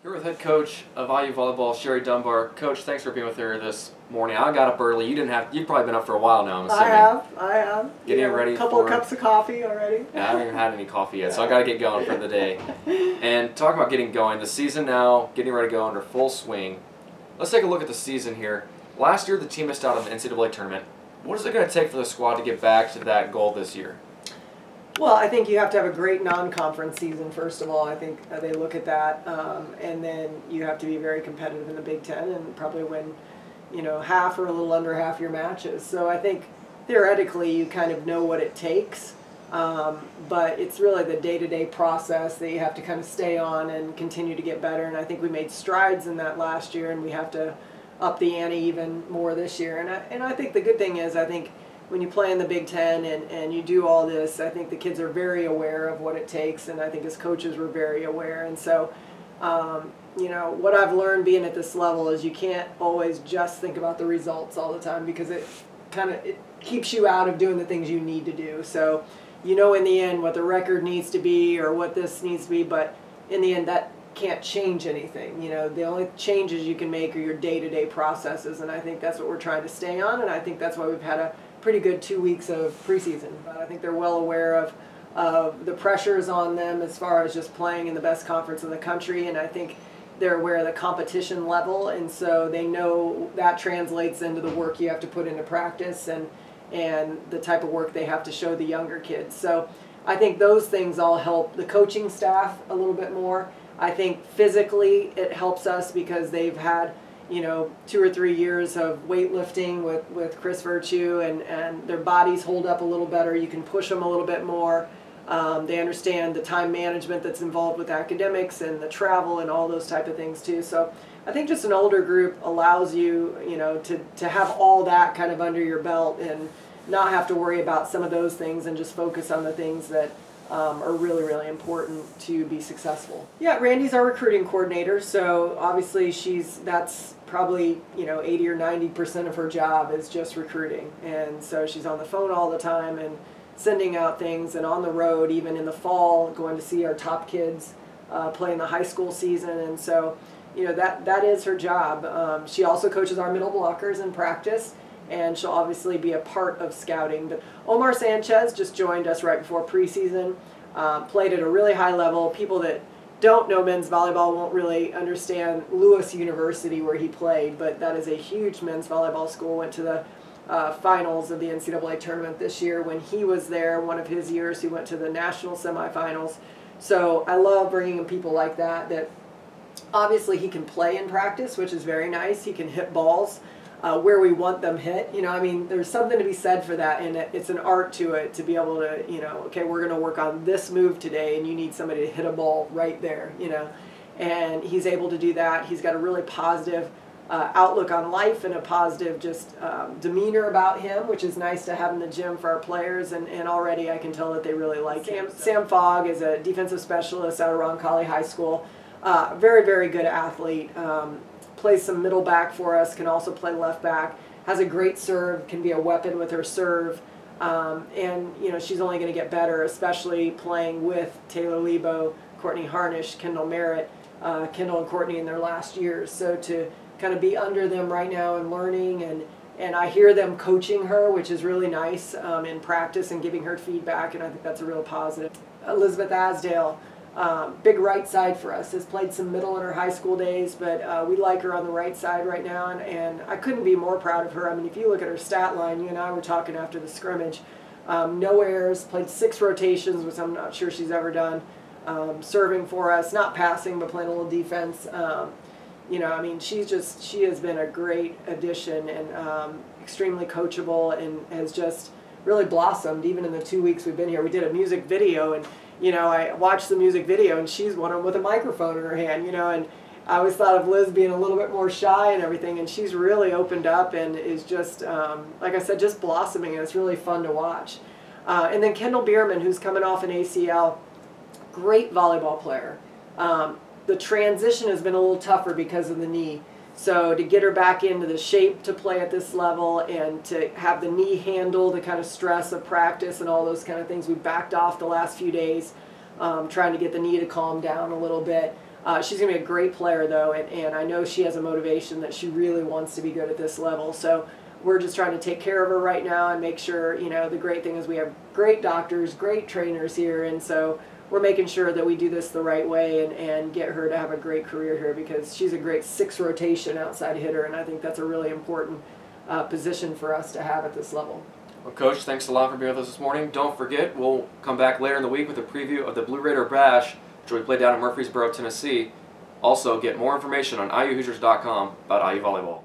Here with head coach of IU Volleyball, Sherry Dunbar. Coach, thanks for being with her this morning. I got up early. You've probably been up for a while now, I'm assuming. I have. Getting ready for... A couple of cups of coffee already. Yeah, I haven't even had any coffee yet, so I got to get going for the day. And talk about getting going. The season now, getting ready to go under full swing. Let's take a look at the season here. Last year, the team missed out on the NCAA tournament. What is it going to take for the squad to get back to that goal this year? Well, I think you have to have a great non-conference season, first of all. I think they look at that. And then you have to be very competitive in the Big Ten and probably win, half or a little under half your matches. So I think theoretically you kind of know what it takes. But it's really the day-to-day process that you have to kind of stay on and continue to get better. And I think we made strides in that last year, and we have to up the ante even more this year. And I think the good thing is, I think when you play in the Big Ten and you do all this, I think the kids are very aware of what it takes, and I think as coaches we're very aware. And so, what I've learned being at this level is you can't always just think about the results all the time, because it keeps you out of doing the things you need to do. So, in the end what the record needs to be or what this needs to be, but in the end that can't change anything. The only changes you can make are your day-to-day processes, and I think that's what we're trying to stay on, and I think that's why we've had a pretty good 2 weeks of preseason. But I think they're well aware of the pressures on them as far as just playing in the best conference in the country, and I think they're aware of the competition level, and so they know that translates into the work you have to put into practice and the type of work they have to show the younger kids. So I think those things all help the coaching staff a little bit more. I think physically it helps us because they've had 2 or 3 years of weightlifting with Chris Virtue, and their bodies hold up a little better. You can push them a little bit more. They understand the time management that's involved with academics and the travel and all those type of things too. So I think just an older group allows you, to have all that kind of under your belt and not have to worry about some of those things and just focus on the things that are really, really important to be successful. Yeah, Randy's our recruiting coordinator, so obviously that's probably 80 or 90% of her job is just recruiting, and so she's on the phone all the time and sending out things, and on the road even in the fall going to see our top kids play in the high school season, and so that is her job. She also coaches our middle blockers in practice, and she'll obviously be a part of scouting. But Omar Sanchez just joined us right before preseason, played at a really high level. People that don't know men's volleyball won't really understand Lewis University where he played, but that is a huge men's volleyball school. Went to the finals of the NCAA tournament this year. When he was there, one of his years, he went to the national semifinals. So I love bringing in people like that obviously he can play in practice, which is very nice. He can hit balls where we want them hit. There's something to be said for that, and it's an art to it to be able to, okay, we're going to work on this move today, and you need somebody to hit a ball right there, and he's able to do that. He's got a really positive outlook on life and a positive just demeanor about him, which is nice to have in the gym for our players, and already I can tell that they really like him. Sam Fogg is a defensive specialist out of Roncalli High School. Very, very good athlete. Plays some middle back for us, can also play left back, has a great serve, can be a weapon with her serve, and she's only going to get better, especially playing with Taylor Lebo, Courtney Harnish, Kendall Merritt, Kendall and Courtney in their last years. So to kind of be under them right now and learning, and I hear them coaching her, which is really nice, in practice and giving her feedback, and I think that's a real positive. Elizabeth Asdale, big right side for us, has played some middle in her high school days, but we like her on the right side right now, and I couldn't be more proud of her. I mean, if you look at her stat line, you and I were talking after the scrimmage, no errors, played 6 rotations, which I'm not sure she's ever done, serving for us, not passing, but playing a little defense. She has been a great addition and extremely coachable, and has just really blossomed even in the 2 weeks we've been here. We did a music video, and I watched the music video, and she's one with a microphone in her hand, and I always thought of Liz being a little bit more shy and everything, and she's really opened up and is just, like I said, just blossoming, and it's really fun to watch. And then Kendall Bierman, who's coming off an ACL, great volleyball player. The transition has been a little tougher because of the knee. So to get her back into the shape to play at this level and to have the knee handle the kind of stress of practice and all those kind of things, we backed off the last few days, trying to get the knee to calm down a little bit. She's going to be a great player, though, and I know she has a motivation that she really wants to be good at this level. So we're just trying to take care of her right now and make sure, the great thing is we have great doctors, great trainers here, and so we're making sure that we do this the right way and get her to have a great career here, because she's a great 6 rotation outside hitter, and I think that's a really important position for us to have at this level. Well, Coach, thanks a lot for being with us this morning. Don't forget, we'll come back later in the week with a preview of the Blue Raider Bash, which we play down in Murfreesboro, Tennessee. Also, get more information on IUHoosiers.com about IU Volleyball.